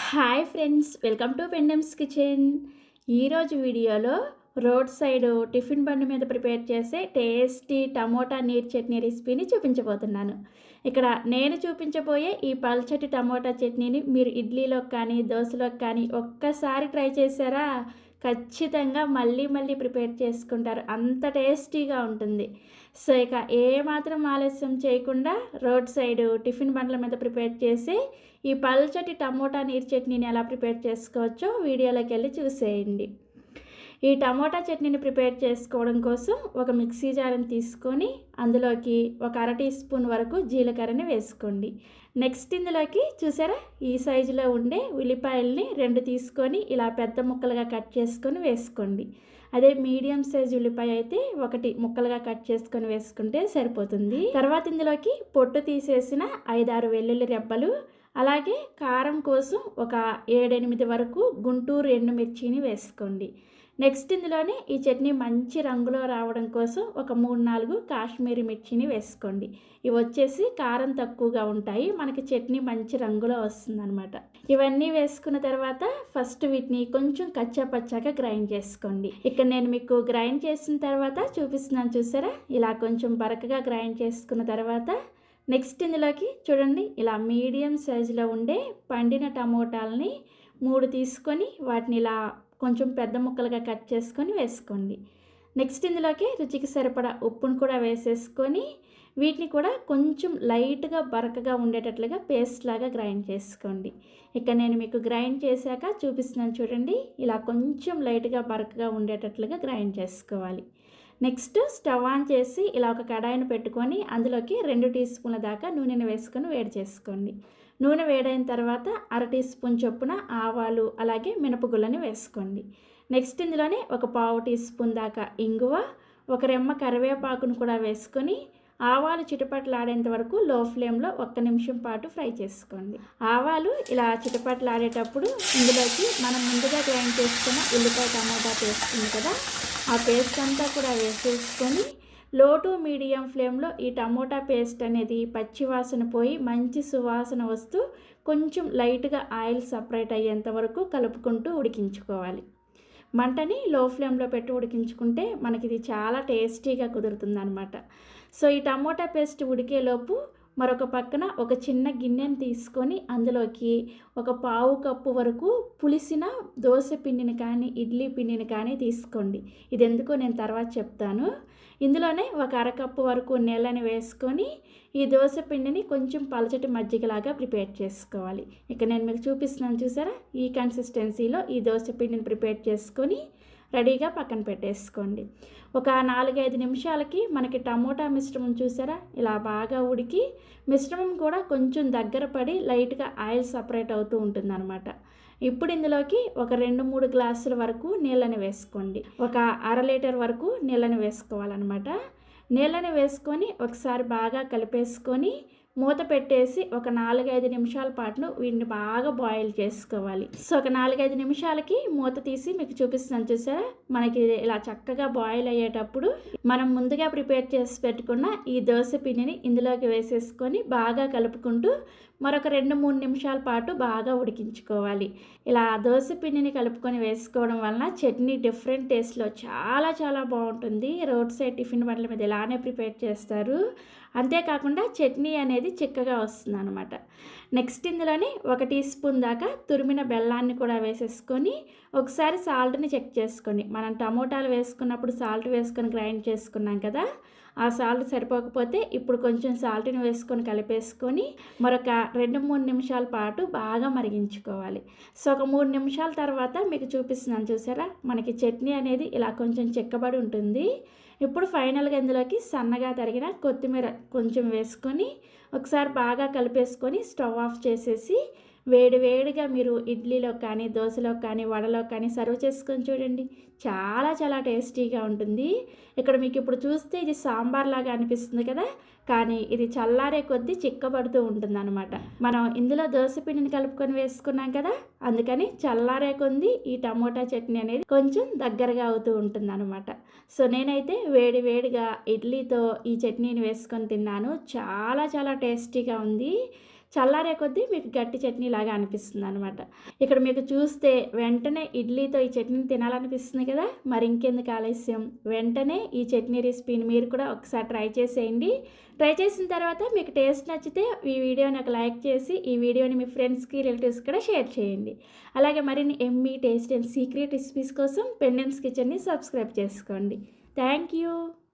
Hi friends, welcome to పెండమ్స్ kitchen. ఈరోజు వీడియోలో రోడ్ సైడ్ టిఫిన్ బండి మీద ప్రిపేర్ చేసే టేస్టీ టమోటా నీరు చట్నీ రెసిపీని చూపించబోతున్నాను. ఇక్కడ నేను చూపించబోయే ఈ పల్చటి టమోటా చట్నీని మీరు ఇడ్లీలోకి కానీ దోశలోకి కానీ ఒక్కసారి ట్రై చేశారా, ఖచ్చితంగా మళ్ళీ మళ్ళీ ప్రిపేర్ చేసుకుంటారు. అంత టేస్టీగా ఉంటుంది. సో ఇక ఏమాత్రం ఆలస్యం చేయకుండా రోడ్ సైడ్ టిఫిన్ బండ్ల మీద ప్రిపేర్ చేసి ఈ పల్చటి టమోటా నీరు చట్నీని ఎలా ప్రిపేర్ చేసుకోవచ్చో వీడియోలోకి వెళ్ళి చూసేయండి. ఈ టమోటా చట్నీని ప్రిపేర్ చేసుకోవడం కోసం ఒక మిక్సీ జార్ని తీసుకొని అందులోకి ఒక అర టీ స్పూన్ వరకు జీలకర్రని వేసుకోండి. నెక్స్ట్ ఇందులోకి చూసారా, ఈ సైజులో ఉండే ఉల్లిపాయల్ని 2 తీసుకొని ఇలా పెద్ద ముక్కలుగా కట్ చేసుకొని వేసుకోండి. అదే మీడియం సైజ్ ఉల్లిపాయ అయితే 1 ముక్కలుగా కట్ చేసుకొని వేసుకుంటే సరిపోతుంది. తర్వాత ఇందులోకి పొట్టు తీసేసిన 5-6 వెల్లుల్లి రెబ్బలు, అలాగే కారం కోసం ఒక 7-8 వరకు గుంటూరు ఎండుమిర్చిని వేసుకోండి. నెక్స్ట్ ఇందులోనే ఈ చట్నీ మంచి రంగులో రావడం కోసం ఒక 3-4 కాశ్మీరీ మిర్చిని వేసుకోండి. ఇవి వచ్చేసి కారం తక్కువగా ఉంటాయి, మనకి చట్నీ మంచి రంగులో వస్తుందన్నమాట. ఇవన్నీ వేసుకున్న తర్వాత ఫస్ట్ వీటిని కొంచెం కచ్చా పచ్చాగా గ్రైండ్ చేసుకోండి. ఇక్కడ నేను మీకు గ్రైండ్ చేసిన తర్వాత చూపిస్తున్నాను చూసారా, ఇలా కొంచెం బరకగా గ్రైండ్ చేసుకున్న తర్వాత నెక్స్ట్ ఇందులోకి చూడండి, ఇలా మీడియం సైజులో ఉండే పండిన టమోటాలని 3 తీసుకొని వాటిని ఇలా కొంచెం పెద్ద ముక్కలుగా కట్ చేసుకొని వేసుకోండి. నెక్స్ట్ ఇందులోకి రుచికి సరిపడా ఉప్పును కూడా వేసేసుకొని వీటిని కూడా కొంచెం లైట్గా బరకగా ఉండేటట్లుగా పేస్ట్ లాగా గ్రైండ్ చేసుకోండి. ఇక నేను మీకు గ్రైండ్ చేశాక చూపిస్తున్నాను చూడండి, ఇలా కొంచెం లైట్గా బరకగా ఉండేటట్లుగా గ్రైండ్ చేసుకోవాలి. నెక్స్ట్ స్టవ్ ఆన్ చేసి ఇలా ఒక కడాయిని పెట్టుకొని అందులోకి 2 టీ స్పూన్ల దాకా నూనెను వేసుకొని వేడి చేసుకోండి. నూనె వేడైన తర్వాత అర టీ స్పూన్ చొప్పున ఆవాలు అలాగే మినపగుళ్ళని వేసుకోండి. నెక్స్ట్ ఇందులోనే ఒక పావు టీ స్పూన్ దాకా ఇంగువ, ఒక రెమ్మ కరివేపాకును కూడా వేసుకొని ఆవాలు చిటపట్లాడేంత వరకు లో ఫ్లేమ్లో 1 నిమిషం పాటు ఫ్రై చేసుకోండి. ఆవాలు ఇలా చిటపట్లాడేటప్పుడు ఇందులోకి మనం ముందుగా గ్రైండ్ చేసుకున్న ఉల్లిపాయ టమాటా పేస్ట్ ఉంది కదా, ఆ పేస్ట్ అంతా కూడా వేసేసుకొని లో టు మీడియం ఫ్లేమ్లో ఈ టమోటా పేస్ట్ అనేది పచ్చివాసన పోయి మంచి సువాసన వస్తూ కొంచెం లైట్గా ఆయిల్ సపరేట్ అయ్యేంత వరకు కలుపుకుంటూ ఉడికించుకోవాలి. మంటని లో ఫ్లేమ్లో పెట్టి ఉడికించుకుంటే మనకి ఇది చాలా టేస్టీగా కుదురుతుంది అనమాట. సో ఈ టమోటా పేస్ట్ ఉడికేలోపు మరొక పక్కన ఒక చిన్న గిన్నెని తీసుకొని అందులోకి ఒక పావు కప్పు వరకు పులిసిన దోశ పిండిని కానీ ఇడ్లీ పిండిని కానీ తీసుకోండి. ఇది ఎందుకో నేను తర్వాత చెప్తాను. ఇందులోనే ఒక అరకప్పు వరకు నీళ్ళని వేసుకొని ఈ దోశ పిండిని కొంచెం పలచటి మజ్జిగలాగా ప్రిపేర్ చేసుకోవాలి. ఇక నేను మీకు చూపిస్తున్నాను చూసారా, ఈ కన్సిస్టెన్సీలో ఈ దోశ పిండిని ప్రిపేర్ చేసుకొని రెడీగా పక్కన పెట్టేసుకోండి. ఒక 4-5 నిమిషాలకి మనకి టమోటా మిశ్రమం చూసారా ఇలా బాగా ఉడికి మిశ్రమం కూడా కొంచెం దగ్గర పడి లైట్గా ఆయిల్ సపరేట్ అవుతూ ఉంటుందన్నమాట. ఇప్పుడు ఇందులోకి ఒక 2-3 గ్లాసుల వరకు నీళ్ళని వేసుకోండి. ఒక అర లీటర్ వరకు నీళ్ళని వేసుకోవాలన్నమాట. నీళ్ళని వేసుకొని ఒకసారి బాగా కలిపేసుకొని మూత పెట్టేసి ఒక 4-5 నిమిషాల పాటు వీటిని బాగా బాయిల్ చేసుకోవాలి. సో ఒక 4-5 నిమిషాలకి మూత తీసి మీకు చూపిస్తున్నాను చూసారా, మనకి ఇలా చక్కగా బాయిల్ అయ్యేటప్పుడు మనం ముందుగా ప్రిపేర్ చేసి పెట్టుకున్న ఈ దోశ పిండిని ఇందులోకి వేసేసుకొని బాగా కలుపుకుంటూ మరొక 2-3 నిమిషాల పాటు బాగా ఉడికించుకోవాలి. ఇలా దోశ పిండిని కలుపుకొని వేసుకోవడం వలన చట్నీ డిఫరెంట్ టేస్ట్లో చాలా చాలా బాగుంటుంది. రోడ్ సైడ్ టిఫిన్ బండ్ల మీద ఇలానే ప్రిపేర్ చేస్తారు. అంతేకాకుండా చట్నీ అనేది చిక్కగా వస్తుంది అనమాట. నెక్స్ట్ ఇందులోని 1 టీ స్పూన్ దాకా తురిమిన బెల్లాన్ని కూడా వేసేసుకొని ఒకసారి సాల్ట్ని చెక్ చేసుకోండి. మనం టమోటాలు వేసుకున్నప్పుడు సాల్ట్ వేసుకొని గ్రైండ్ చేసుకున్నాం కదా, ఆ సాల్ట్ సరిపోకపోతే ఇప్పుడు కొంచెం సాల్ట్ని వేసుకొని కలిపేసుకొని మరొక 2-3 నిమిషాల పాటు బాగా మరిగించుకోవాలి. సో ఒక 3 నిమిషాల తర్వాత మీకు చూపిస్తున్నాను చూసారా, మనకి చట్నీ అనేది ఇలా కొంచెం చిక్కబడి ఉంటుంది. ఇప్పుడు ఫైనల్గా ఇందులోకి సన్నగా తరిగిన కొత్తిమీర కొంచెం వేసుకొని ఒకసారి బాగా కలిపేసుకొని స్టవ్ ఆఫ్ చేసేసి వేడివేడిగా మీరు ఇడ్లీలో కానీ దోశలో కానీ వడలో కానీ సర్వ్ చేసుకొని చూడండి, చాలా చాలా టేస్టీగా ఉంటుంది. ఇక్కడ మీకు ఇప్పుడు చూస్తే ఇది సాంబార్ లాగా అనిపిస్తుంది కదా, కానీ ఇది చల్లారే కొద్దీ చిక్కబడుతూ ఉంటుంది అనమాట. మనం ఇందులో దోశ పిండిని కలుపుకొని వేసుకున్నాం కదా, అందుకని చల్లారే కొద్దీ ఈ టమోటా చట్నీ అనేది కొంచెం దగ్గరగా అవుతూ ఉంటుంది అనమాట. సో నేనైతే వేడివేడిగా ఇడ్లీతో ఈ చట్నీని వేసుకొని తిన్నాను, చాలా చాలా టేస్టీగా ఉంది. చల్లారే కొద్దీ మీకు గట్టి చట్నీ లాగా అనిపిస్తుందనమాట. ఇక్కడ మీకు చూస్తే వెంటనే ఇడ్లీతో ఈ చట్నీని తినాలనిపిస్తుంది కదా! మరి ఇంకెందుకు ఆలస్యం, వెంటనే ఈ చట్నీ రెసిపీని మీరు కూడా ఒకసారి ట్రై చేసేయండి. ట్రై చేసిన తర్వాత మీకు టేస్ట్ నచ్చితే ఈ వీడియోని ఒక లైక్ చేసి, ఈ వీడియోని మీ ఫ్రెండ్స్‌కి, రిలేటివ్స్‌కి కూడా షేర్ చేయండి. అలాగే మరిన్ని యమ్మీ, టేస్టీ అండ్ సీక్రెట్ రెసిపీస్ కోసం పెండెమ్స్ కిచెన్‌ని సబ్స్క్రైబ్ చేసుకోండి. Thank you.